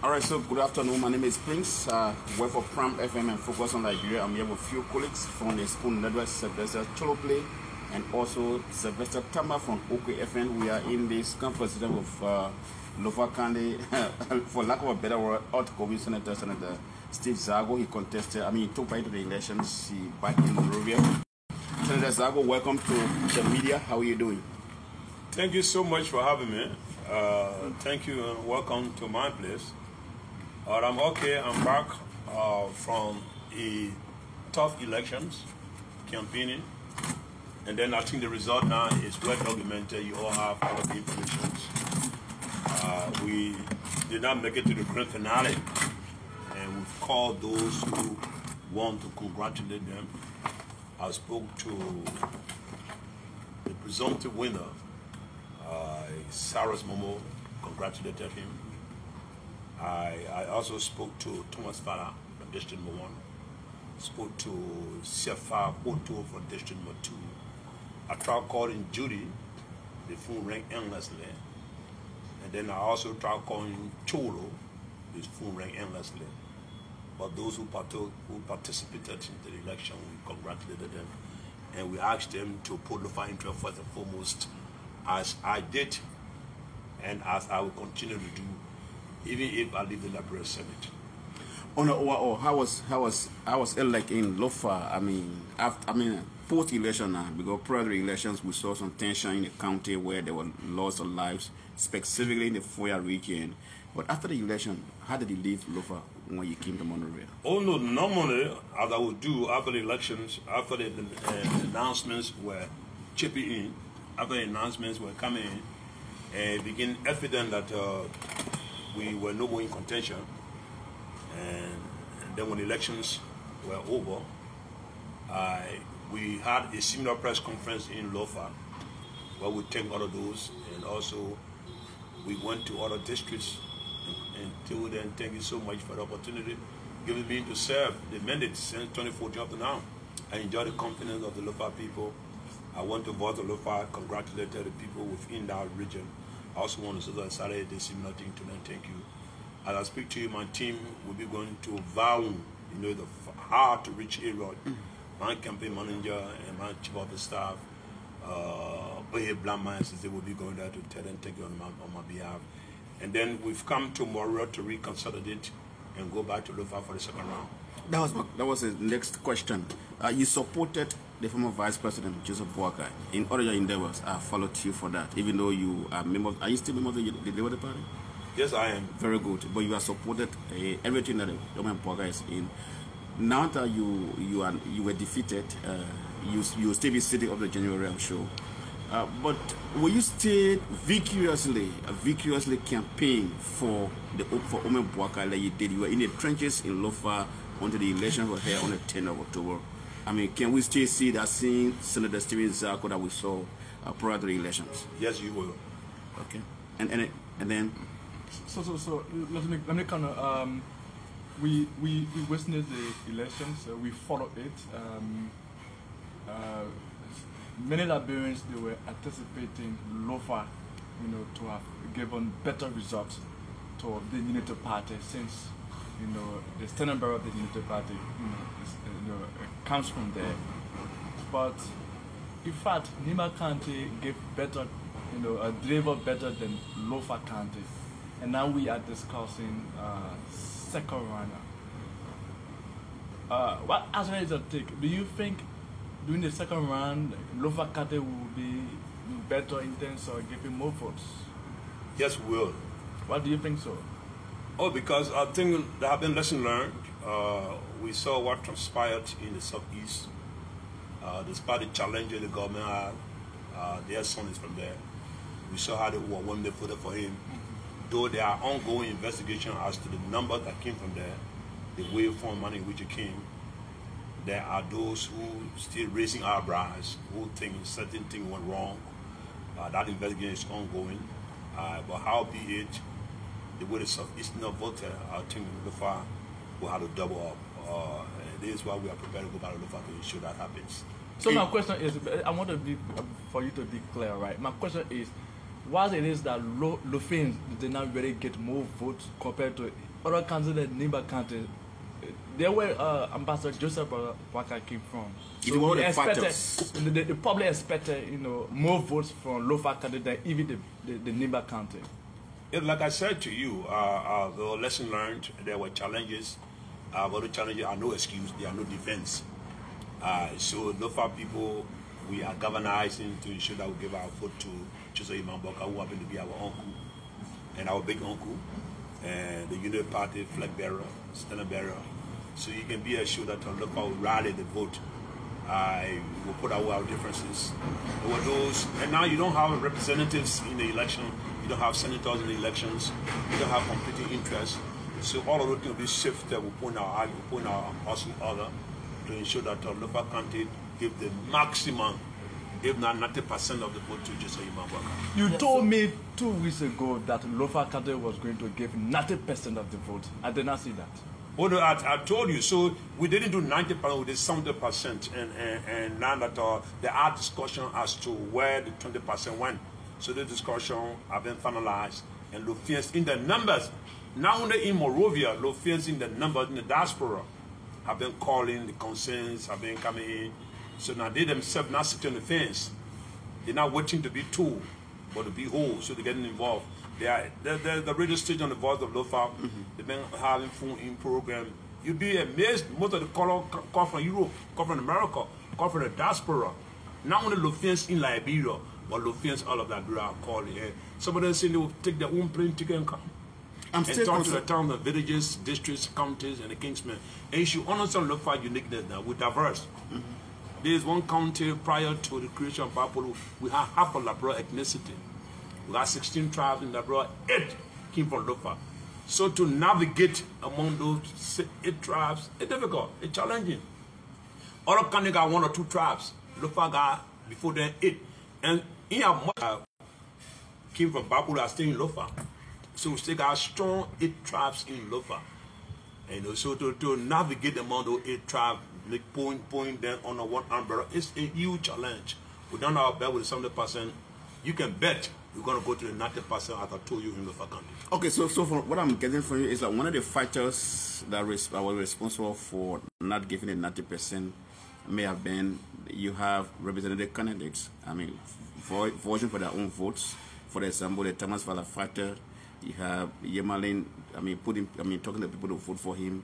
All right, so good afternoon. My name is Prince. Work for Pram FM and focus on Liberia. I'm here with a few colleagues from the Spoon Network, Sylvester Choloplay, and also Sylvester Tamba from OK FM. We are in this conversation with Lofa County, for lack of a better word, outgoing Senator Steve Zargo. He contested, he took part in the elections back in Liberia. Senator Zargo, welcome to the media. How are you doing? Thank you so much for having me. Thank you and welcome to my place. I'm okay. I'm back from a tough elections campaigning, and then I think the result now is well documented. You all have all of the information. We did not make it to the grand finale, and we've called those who want to congratulate them. I spoke to the presumptive winner, Cyrus Momo, congratulated him. I also spoke to Thomas Fala from District Number 1, spoke to Sefa Oto from District Number 2. I tried calling Judy, the phone rang endlessly, and then I also tried calling Cholo, his phone rang endlessly. But those who participated in the election, we congratulated them, and we asked them to put Lofa interest first and foremost, as I did, and as I will continue to do, even if I leave the Liberia Senate. On the overall, how was it like in Lofa? Post-election now, because prior to the elections, we saw some tension in the county where there were loss of lives, specifically in the Foya region. But after the election, how did you leave Lofa when you came to Monrovia? Oh no, normally, as I would do after the elections, after the announcements were chipping in, after the announcements were coming in, it became evident that we were no more in contention, and then when the elections were over, we had a similar press conference in Lofa where we thanked all of those, and also we went to other districts and told them thank you so much for the opportunity given me to serve the mandate since 2014 up to now. I enjoy the confidence of the Lofa people. I want to vote to Lofa, congratulate the people within that region. I also want to say that Saturday the similar thing to them. Thank you. As I speak to you, my team will be going to Vow, the hard to reach area. My campaign manager and my chief of the staff, they will be going there to tell them thank you on my behalf. And then we've come to Mora to reconsolidate and go back to Lofa for the second round. That was the next question. You supported the former Vice President Joseph Boakai in all your endeavors. I followed you for that, even though you are member. Are you still member of the Liberia Party? Yes, I am. Very good. But you have supported everything that the Government Boakai is in. Now that you were defeated, you will still be sitting of the January, I'm sure. But will you still vigorously campaign for Government Boakai like you did? You were in the trenches in Lofa until the election was held on the 10th of October. Can we still see that same Senator Steven Zargo that we saw prior to the elections? Yes, you will. Okay. And then. So let me kind of we witnessed the elections. We followed it. Many Liberians, they were anticipating Lofa, to have given better results to the Unity Party, since the standing bearer of the Unity Party, comes from there. But in fact, Nima County gave better, delivered better than Lofa County, and now we are discussing second round. What answer is your take? Do you think during the second round, Lofa County will be better in terms of giving more votes? Yes, we will. Why do you think so? Oh, because I think there have been lessons learned. We saw what transpired in the Southeast. Despite the challenges the government had, their son is from there. We saw how they were when they voted for him. Though there are ongoing investigations as to the number that came from there, the way from money which it came, there are those who still raising eyebrows, who think certain things went wrong. That investigation is ongoing. But how be it, the way the Southeastern voted, I think Lofa will have to double up. This is why we are prepared to go back to Lofa to ensure that happens. So my question is, I want to be for you to be clear, right? My question is, why it is that Lofins did not really get more votes compared to other counties, the neighbor counties, there where Ambassador Joseph Walker came from. So one of we the expected, factors. the public expected, you know, more votes from Lofa county than even the neighbor county. Yeah, like I said to you, the lesson learned, there were challenges, but the challenges are no excuse, they are no defense. So Lofa people, we are galvanizing to ensure that we give our vote to Joseph Imamboka, who happened to be our uncle and our big uncle, and the Unity Party flag bearer, standard bearer. So you can be assured that Lofa will rally the vote. I will put away our differences. There were those, and now you don't have representatives in the election, you don't have senators in the elections, you don't have competing interests. So all of those things will be shifted. We put our house in order to ensure that Lofa County give the maximum, if not 90% of the vote to Joseph Imamboka. You told me 2 weeks ago that Lofa county was going to give 90% of the vote. I did not see that. Well, I told you, so we didn't do 90%, we did 70%, and now that there are discussion as to where the 20% went. So the discussion have been finalized, and Lofians in the numbers, not only in Morovia, Lofians in the numbers in the diaspora have been calling, the concerns have been coming in. So now they themselves not sitting on the fence. They're not waiting to be told, but to be whole, so they're getting involved. The radio station on the voice of Lofa, they've been having phone-in program. You'd be amazed, most of the call from Europe, call from America, call from the diaspora. Not only Lofians in Liberia, but Lofians all of Liberia are calling. Some of them say they will take their own plane ticket and come. And talk to the town, the villages, districts, counties, and the kingsmen. And you should understand Lofa uniqueness now. We're diverse. There is one county prior to the creation of Bapolo, we have half of Liberia ethnicity. We got 16 tribes in Liberia, 8 came from Lofa. So to navigate among those 8 tribes, it's difficult, it's challenging. Other county got 1 or 2 tribes. Lofa got before then 8. And in our came from Bapolo, are still in Lofa. So we still got strong 8 tribes in Lofa. And so to navigate among those 8 tribes, like point them under one umbrella, it's a huge challenge. We done our bet with 70%. You can bet we're going to go to the 90% as I told you in Lofa County. Okay, so from what I'm getting from you is that one of the factors that were responsible for not giving it 90% may have been you have representative candidates. I mean, voting for their own votes. For example, the Thomas Fala factor. You have Yemalin. Talking to people to vote for him.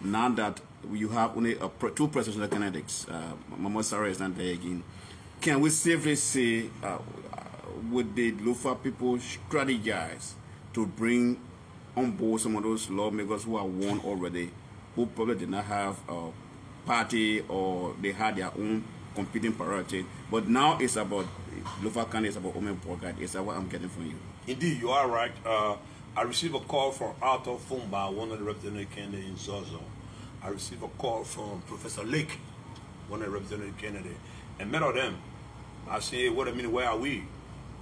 Now that you have only 2 presidential candidates, Mama Sarah is not there again. Can we safely say? Would the Lofa people strategize to bring on board some of those lawmakers who are won already, who probably did not have a party or they had their own competing priority? But now it's about Lofa County, it's about Omen Porgat. Is that what I'm getting from you? Indeed, you are right. I received a call from Arthur Fumba, one of the representative candidates in Zargo. I received a call from Professor Lake, one of the representative candidates. And many of them, I say, wait a minute, where are we?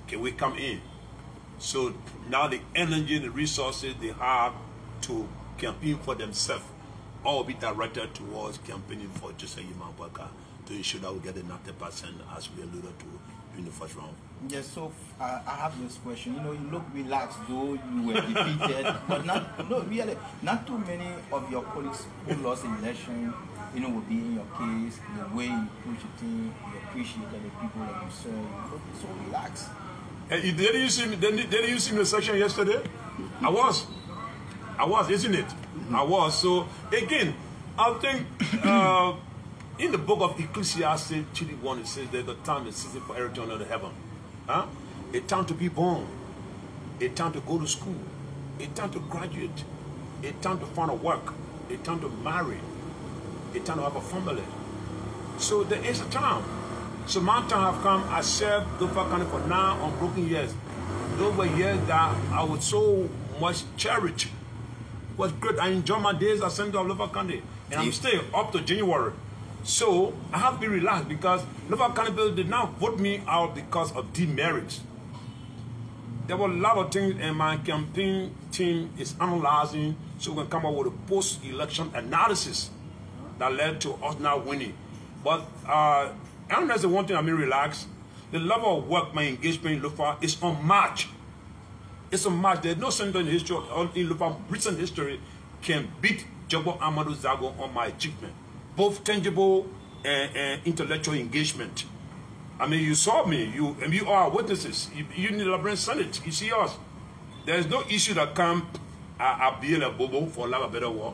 Can we come in? So now the energy and the resources they have to campaign for themselves all be directed towards campaigning for Joseph Imamboka to ensure that we get the 90% as we alluded to in the first round. Yes, so I have this question. You know, you look relaxed though you were defeated, but really, not too many of your colleagues who lost the election, you know, will be in your case, the way you push the team, you appreciate the people that you serve. You look so relaxed. And didn't you see me? Didn't you see me in the section yesterday? I was, isn't it? I was. So again, I think in the book of Ecclesiastes, chapter 1, it says there's a time and season for everything under heaven. A time to be born, a time to go to school, a time to graduate, a time to find a work, a time to marry, a time to have a family. So there is a time. So my time have come. I served Lofa County for 9 unbroken years. Those were years that I was so much cherished. It was great. I enjoyed my days as Senator of Lofa County. And I'm still up to January. So I have to be relaxed because Lofa County people did not vote me out because of demerits. There were a lot of things, and my campaign team is analyzing so we can come up with a post-election analysis that led to us now winning. But and that's the one thing I mean relax. The level of work, my engagement in Lofa is unmatched. It's a match. There's no senator in history, in Lofa recent history, can beat Jobo Amadou Zargo on my achievement, both tangible and intellectual engagement. I mean, you saw me, you are witnesses. You need to Liberian Senate. You see us. There's no issue that can be a bobo, for lack of a better word.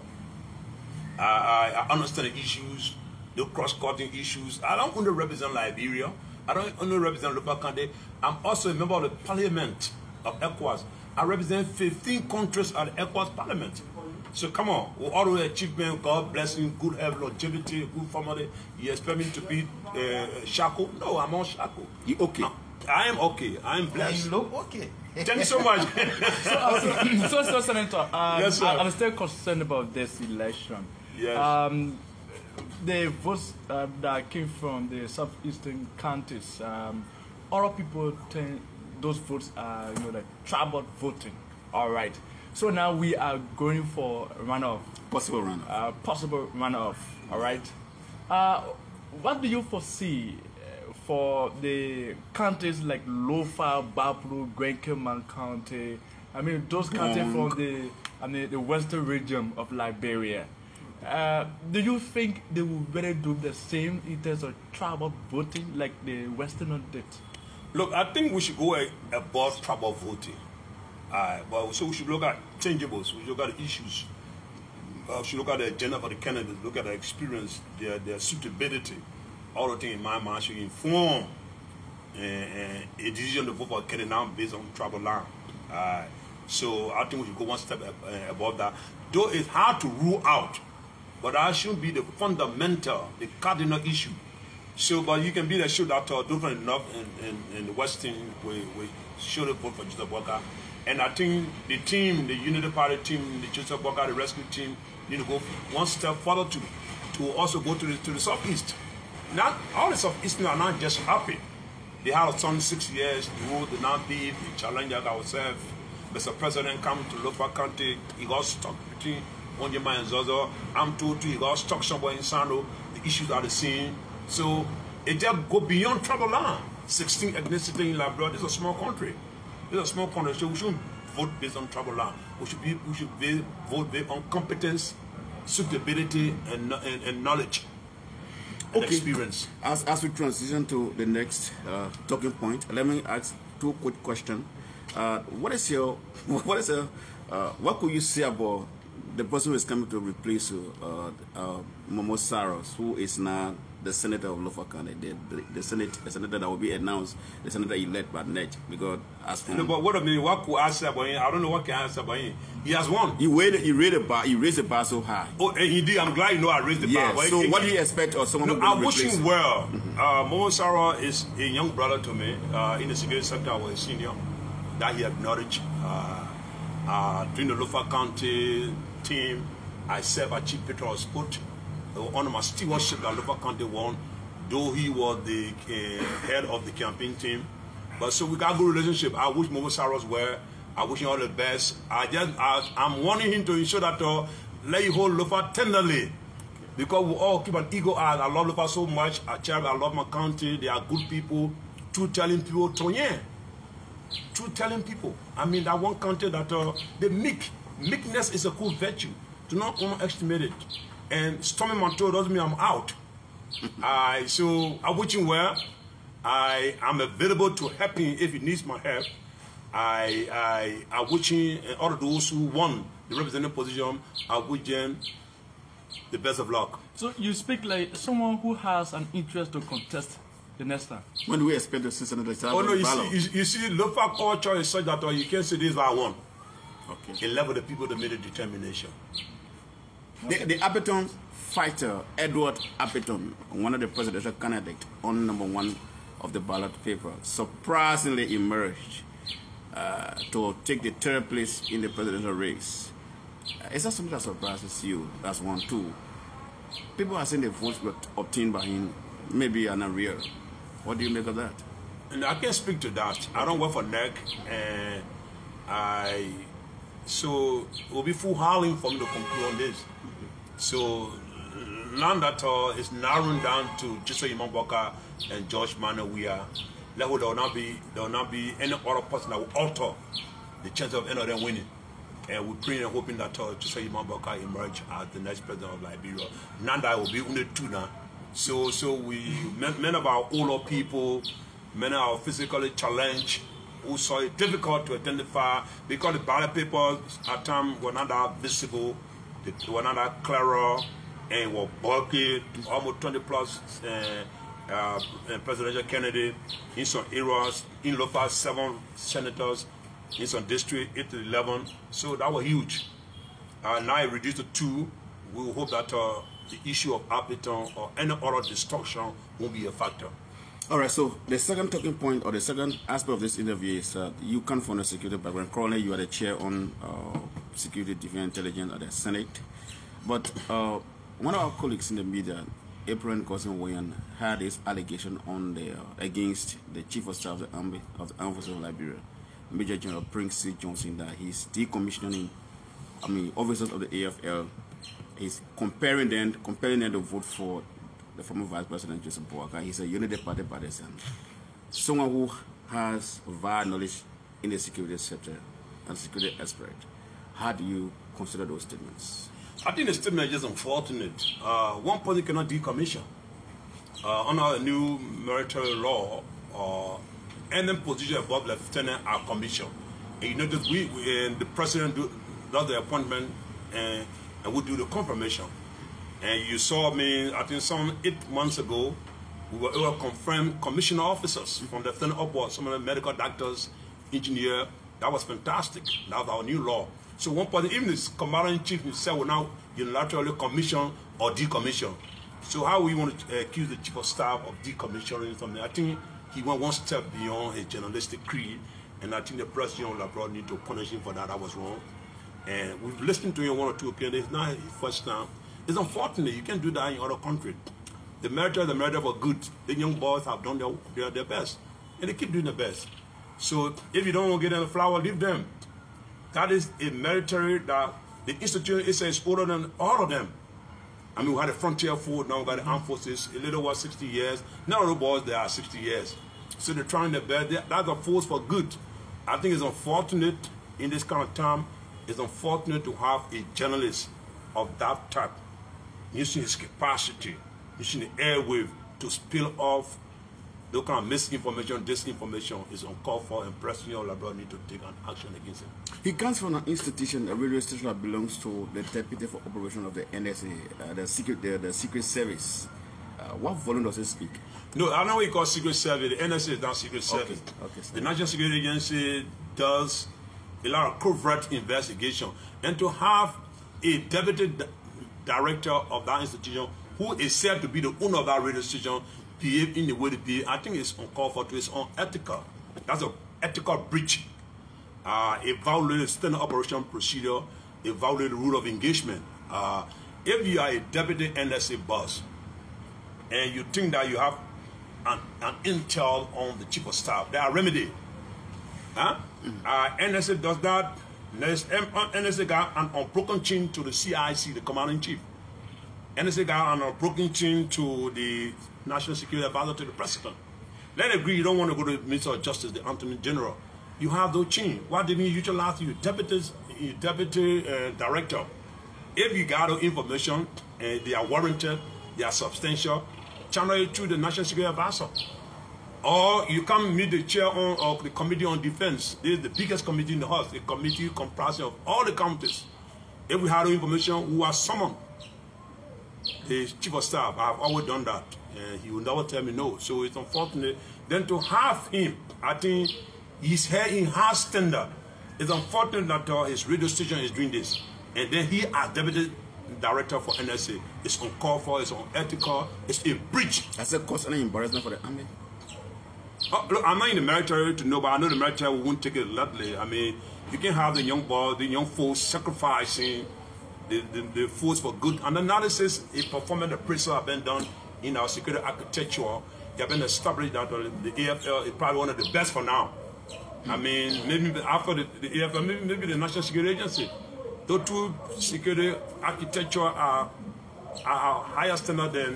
I understand the issues, the cross-cutting issues. I don't only represent Liberia. I don't only represent Lofa County. I'm also a member of the Parliament of ECOWAS. I represent 15 countries at the ECOWAS Parliament. So come on, with all the achievement, God blessing, good health, longevity, good family, you expect me to be shackled? No, I'm not shackled. You okay? I am okay. I am blessed. You look okay. Thank you so much. So, Senator, yes, sir. I'm still concerned about this election. Yes. The votes that came from the southeastern counties, other people think those votes are, like tribal voting. All right. So now we are going for runoff. Possible runoff. Possible runoff. All right. What do you foresee for the counties like Lofa, Baplu, Gwenkeman County? I mean, those counties from the western region of Liberia. Do you think they will really do the same in terms of tribal voting like the Westerners did? Look, I think we should go above tribal voting. Well, so we should look at changeables, we should look at the issues, we should look at the agenda for the candidates, look at their experience, their suitability. All the things in my mind should inform a decision to vote for a candidate now based on tribal line. So I think we should go one step above that. Though it's hard to rule out, but that should be the fundamental, the cardinal issue. So, but you can be the show that are different enough in the Western, we should vote for Joseph Walker. And I think the team, the Unity Party team, the Joseph Walker, the rescue team, need to go one step further to also go to the Southeast. Not all the Southeastern are not just happy. They have some 6 years rule, they not leave, they challenge ourselves. Mr. President come to Lofa County, he got stuck between Onjema and Zozo. I'm told he got stuck somewhere in Sando. The issues are the same. So it just go beyond tribal line. 16 ethnicity in Liberia. This is a small country. This is a small country. So we shouldn't vote based on tribal line. We should vote based on competence, suitability, and knowledge. And experience. As we transition to the next talking point, let me ask two quick questions. What could you say about the person who is coming to replace Momo Saros, who is now the senator of Lofa County, the senator that will be announced, the senator elect by NET? Because as from but what I mean, what could I say about him? I don't know what can I say about him. He has won. He raised the bar so high. Oh, and he did. I'm glad you know I raised the bar. So what do you expect of someone? No, I wish him well. Momo Saros is a young brother to me in the security sector. I was a senior that he acknowledged. During the Lofa County team, I served as chief patron of sport. On my stewardship that Lofa County won, though he was the head of the campaign team. But so we got a good relationship. I wish Momo Saros well. I wish him all the best. I'm wanting him to ensure that let you hold Lofa tenderly. Because we all keep an ego out. I love Lofa so much. I love my country. They are good people. Truth telling people, Tonyen. Truth telling people. I mean, that one country that the meekness is a cool virtue. Do not underestimate it. And storming my toe doesn't mean I'm out. So I wish him well. I am available to help him if he needs my help. I wish him and all of those who won the representative position, I wish them the best of luck. So you speak like someone who has an interest to contest the next time. When do we expect to see Senator Zargo? Oh no, you see, local culture is such that you can't say this is what I want. Okay. It level the people that made a determination. The Appeton fighter, Edward Appeton, one of the presidential candidates on #1 of the ballot paper, surprisingly emerged to take the third place in the presidential race. Is that something that surprises you? That's one. Two, people are saying the votes were obtained by him maybe are not real. What do you make of that? And I can't speak to that. I don't work for NEC, and so it will be foolhardy for me to conclude on this. So now that is narrowing down to Joseph Imamboka and George Manuel, there will not be any other person that will alter the chance of any of them winning. And we're praying and hoping that Chief Imam emerge as the next president of Liberia. Nanda will be only 2 now. So many of our older people, many are physically challenged, who saw it difficult to identify because the ballot papers at times were not that visible, they were not that clearer, and were bulky, almost 20 plus presidential candidates in some areas. In Lofa, 7 senators, in some districts, 8 to 11. So that was huge. Now it reduced to 2. We will hope that the issue of appetite or any other destruction won't be a factor. All right, so the second talking point or the second aspect of this interview is that you come from a security background. Currently, you are the chair on security, defense, intelligence at the Senate. But one of our colleagues in the media, April Cousin Wayan, had this allegation on the against the Chief of Staff of the Armed Forces of Liberia, Major General Prince C. Johnson, that he's decommissioning, officers of the AFL. He's comparing them to vote for the former Vice President Joseph Boakai. He's a unity party partisan, someone who has vast knowledge in the security sector and security expert. How do you consider those statements? I think the statement is just unfortunate. One person cannot decommission. Under the new military law, any position above lieutenant are commissioned. And you notice the president does the appointment and we do the confirmation. And you saw me, I think some 8 months ago, we were able to confirm commissioner officers from the lieutenant upwards, some of the medical doctors, engineer. That was fantastic. That was our new law. So one person, even this commander-in-chief himself will now unilaterally commission or decommission. So how we want to accuse the chief of staff of decommissioning something? I think he went one step beyond his journalistic creed, and I think the president of Liberia need to punish him for that. That was wrong. And we've listened to him 1 or 2 occasions. It's not his first time. It's unfortunate. You can't do that in other countries. The military for good. The young boys have done their best, and they keep doing their best. So if you don't want to get them the flower, leave them. That is a military that the institution is older than all of them. I mean, we had a frontier force, now we got the armed forces. A little was 60 years. None of the boys, they are 60 years. So they're trying their best. That's a force for good. I think it's unfortunate in this kind of time. It's unfortunate to have a journalist of that type using his capacity, using the airwave to spill off those kind of misinformation, disinformation is uncalled for, and President of Liberia need to take an action against him. He comes from an institution, a radio station that belongs to the Deputy for Operation of the NSA, the Secret Service. What volume does it speak? No, I know what you call Secret Service. The NSA is not Secret Service. Okay, the National Security Agency does a lot of covert investigation, and to have a deputy director of that institution who is said to be the owner of that radio station behave in the way they behave, I think it's uncalled for, it's unethical. That's an ethical breach. It violated standard operation procedure, it violated the rule of engagement. If you are a deputy NSA boss and you think that you have an intel on the chief of staff, there are remedies. NSA does that. NSA got an unbroken chain to the CIC, the commander-in-chief. NSA got an unbroken chain to the National Security Advisor to the President. Let's agree you don't want to go to the Minister of Justice, the Attorney General. You have those chains. Why didn't you utilize your deputy director? If you got the information and they are warranted, they are substantial, channel it to the National Security Advisor. Or you come meet the chair of the Committee on Defense. This is the biggest committee in the House, a committee comprising of all the counties. If we have the information, we are summoned. The chief of staff, I have always done that. And he will never tell me no. So it's unfortunate. Then to have him, I think he's here in high standard. It's unfortunate that his radio station is doing this. And then he, as deputy director for NSA, is uncalled for, it's unethical, it's a breach. Has it caused any embarrassment for the army? Look, I'm not in the military to know, but I know the military won't take it lightly. I mean, you can have the young boys, the young folks sacrificing the force for good. And analysis, a performance appraisal have been done in our security architecture. They have been established that the AFL is probably one of the best for now. I mean, maybe after the AFL, maybe the National Security Agency. Those two security architecture are higher standard than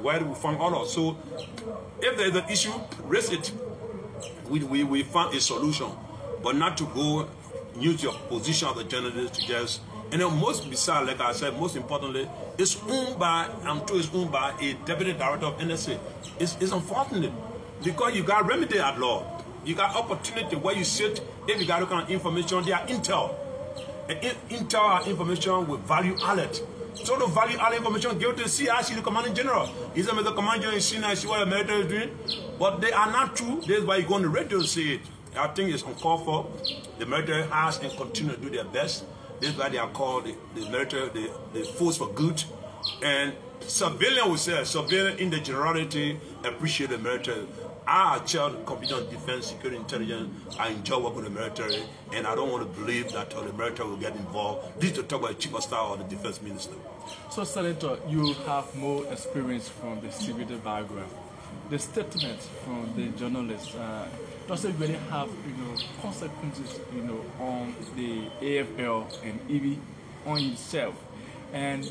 where we found others. So if there is an issue, raise it. We found a solution, but not to go use your position as a journalist to just, and then most besides, like I said, most importantly, it's owned by, I'm told it's owned by a deputy director of NSA. It's unfortunate because you got remedy at law. You got opportunity where you sit, if you got that kind of information, they are intel. And intel are information with value added. So the value added information give to the CIC, the commanding general. He's the commanding general in China, see what the military is doing. But they are not true. That's why you go on the radio and say it. I think it's uncalled for. The military has and continue to do their best. That's why they are called the military, the force for good. And civilian will say, civilian in the generality appreciate the military. I, a child, competent defense, security, intelligence, I enjoy working with the military, and I don't want to believe that the military will get involved. This is to talk about the chief of staff or the defense minister. So, Senator, you have more experience from the civil background. The statement from the journalist doesn't really have, consequences, on the AFL and EB on itself. And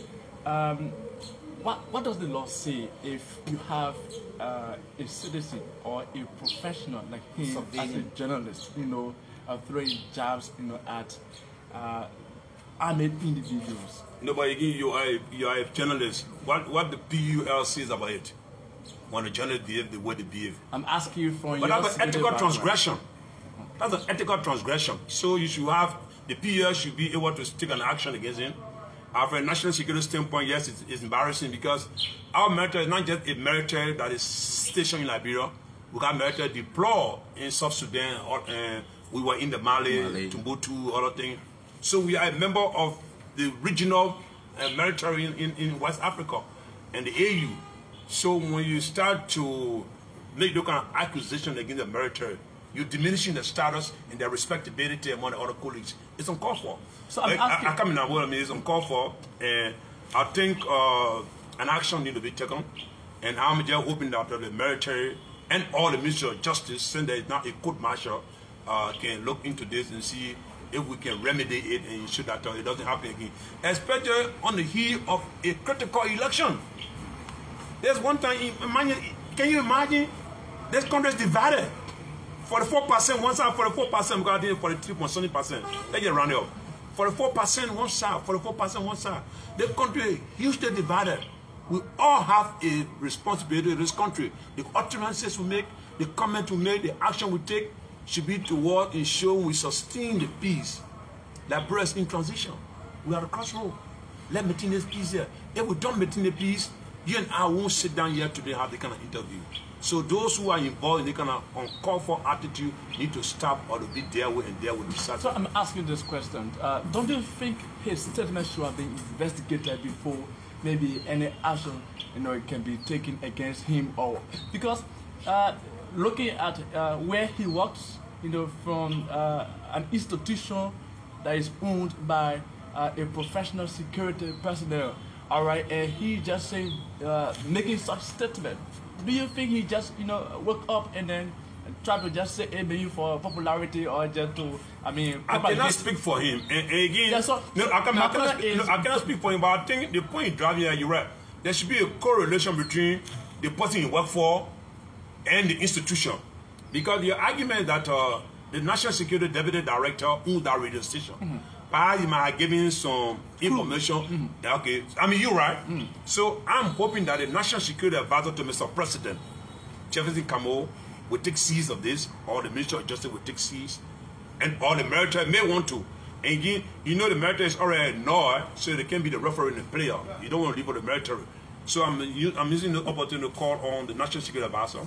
what does the law say if you have a citizen or a professional like him as a journalist, throwing jabs, at armed individuals? No, but again, you are a journalist. What the PUL says about it? When the journalists behave the way they behave. I'm asking you for but that's an ethical transgression. That's an ethical transgression. So you should have, the PUL should be able to take an action against him. From a national security standpoint, yes, it's embarrassing because our military is not just a military that is stationed in Liberia. We got military deployed in South Sudan, or we were in the Mali, Timbuktu, other things. So we are a member of the regional military in West Africa and the AU. So when you start to make those kind of accusations against the military, you're diminishing the status and their respectability among the other colleagues. It's uncalled for. So I'm asking, I come in what I mean, it's uncalled for, and I think an action needs to be taken. And I'm just hoping that the military and all the Ministry of Justice, since there is not a court martial, can look into this and see if we can remedy it and ensure that it doesn't happen again. Especially on the heel of a critical election. There's one time, can you imagine? This country is divided. 44% one side, 44% we got 43.something%. Let's just round it up. 44% one side, 44% one side. The country is hugely divided. We all have a responsibility in this country. The utterances we make, the comment we make, the action we take should be toward ensuring we sustain the peace. Liberia is in transition. We are at a crossroad. Let's maintain this peace here. If we don't maintain the peace, you and I won't sit down here today and have the kind of interview. So those who are involved in the kind of uncalled for attitude need to stop or to be there with and there with the side. So I'm asking this question. Don't you think his statement should have been investigated before maybe any action it can be taken against him? Or because looking at where he works, from an institution that is owned by a professional security personnel, all right, and he just saying making such statement. Do you think he just woke up and then tried to just say maybe for popularity or just to I cannot speak for him. And again, yeah, so, I cannot speak for him, but I think the point you're driving here, you're right. There should be a correlation between the person you work for and the institution. Because the argument that the National Security Deputy Director owns that radio station. He might have given some information. Okay, you're right. So I'm hoping that the National Security Advisor to Mr. President, Jefferson Camo, will take seize of this, or the Ministry of Justice will take seize, and all the military may want to. And again, the military is already annoyed, so they can be the referee and the player. You don't want to leave for the military. So I'm using the opportunity to call on the National Security Advisor,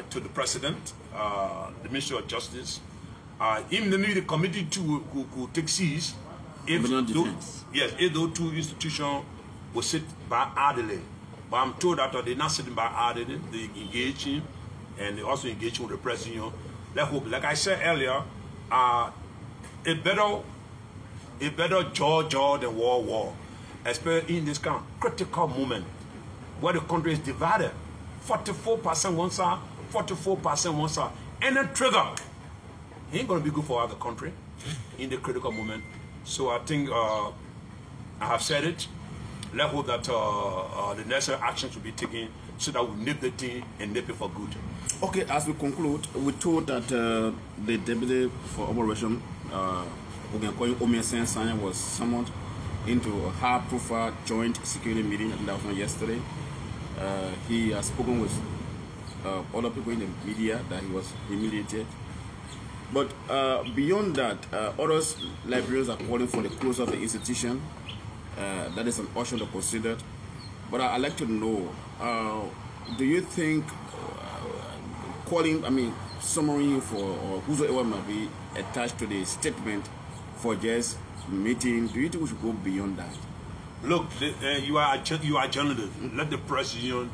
to the President, the Ministry of Justice, even maybe the committee too could take seize if those two institutions will sit by idly. But I'm told that they're not sitting by idly, they engage him, and they also engage with the President. Let's hope, like I said earlier, a better jaw than war, especially in this kind of critical moment where the country is divided. 44% one side, 44% one side. Any trigger ain't going to be good for the country in the critical moment. So I think I have said it. Let's hope that the necessary actions will be taken so that we nip the thing and nip it for good. Okay, as we conclude, we told that the deputy for operation Sanya was summoned into a high-profile joint security meeting, and that was on yesterday. He has spoken with other people in the media that he was humiliated. But beyond that, others Liberians are calling for the closure of the institution. That is an option to consider. But I'd like to know, do you think summoning for or whosoever might be attached to the statement for just meeting, do you think we should go beyond that? Look, you are a journalist. Let the press union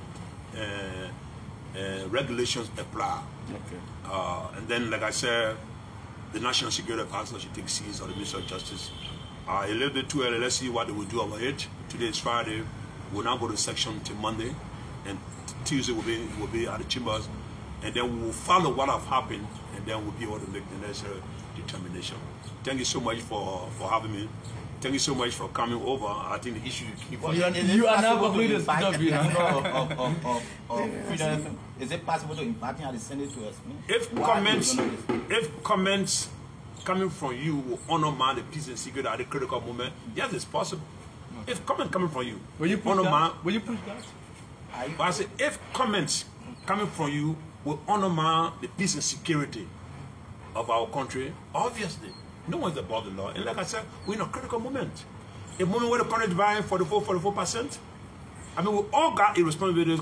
regulations apply. Okay. And then, like I said, the National Security Council should take seats, or the Minister of Justice. A little bit too early. Let's see what they will do about it. Today is Friday. We'll now go to section till Monday, and Tuesday will be at the chambers, and then we will follow what have happened, and then we'll be able to make the necessary determination. Thank you so much for having me. Thank you so much for coming over. I think the issue you keep. Well, you are now completed. Is it possible to invite him at the Senate to explain? If comments coming from you will honor the peace and security at the critical moment, yes, it's possible. Okay. If comment coming from you, will you push that? Will you push that? But I say, if comments coming from you will honor the peace and security of our country, obviously, no one's above the law. And like I said, we're in a critical moment. A moment where the country is buying 44%. I mean, we all got a responsibility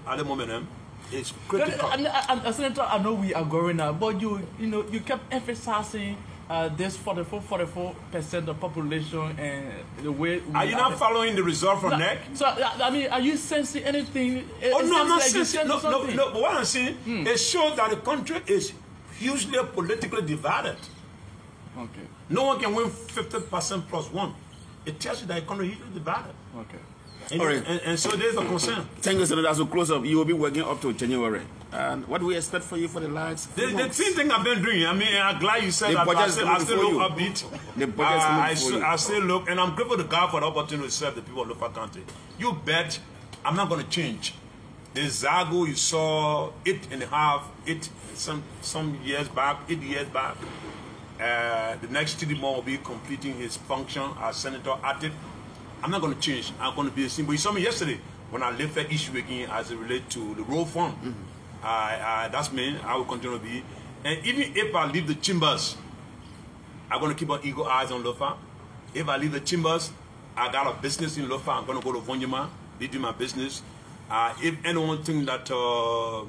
at the moment. It's critical. Senator, I know we are going now, but you kept emphasizing this 44% of population and the way. Are you not following the result from NEC? So I mean, are you sensing anything? Oh no, I'm not sensing. No. But what I'm saying, it shows that the country is hugely politically divided. Okay. No one can win 50% plus one. It tells you that the economy is hugely divided. Okay. And, all right. And so there's a concern. Thank you, Senator. As we close up, you will be working up to January. And what do we expect for you for the last the same thing I've been doing. I mean, I'm glad you said that. I still look upbeat. The budget I still look, and I'm grateful to God for the opportunity to serve the people of Lofa County. You bet I'm not going to change. The Zargo you saw 8 some years back, 8 years back. The next 3 months will be completing his function as Senator Active. I'm not going to change. I'm going to be the same. But you saw me yesterday when I left that issue again as it relates to the road fund. That's me. I will continue to be. And even if I leave the chambers, I'm going to keep an eagle eyes on Lofa. If I leave the chambers, I got a business in Lofa. I'm going to go to Vonyama, be doing my business. If anyone thinks that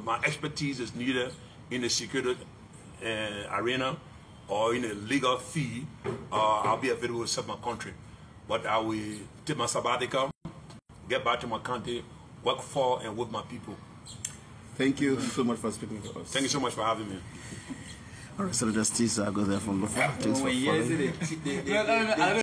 my expertise is needed in the security arena or in a legal fee, I'll be available to serve my country. But I will take my sabbatical, get back to my country, work for and with my people. Thank you so much for speaking to us. Thank you so much for having me. All right, so that's Zargo there from Lofa. Thanks for following.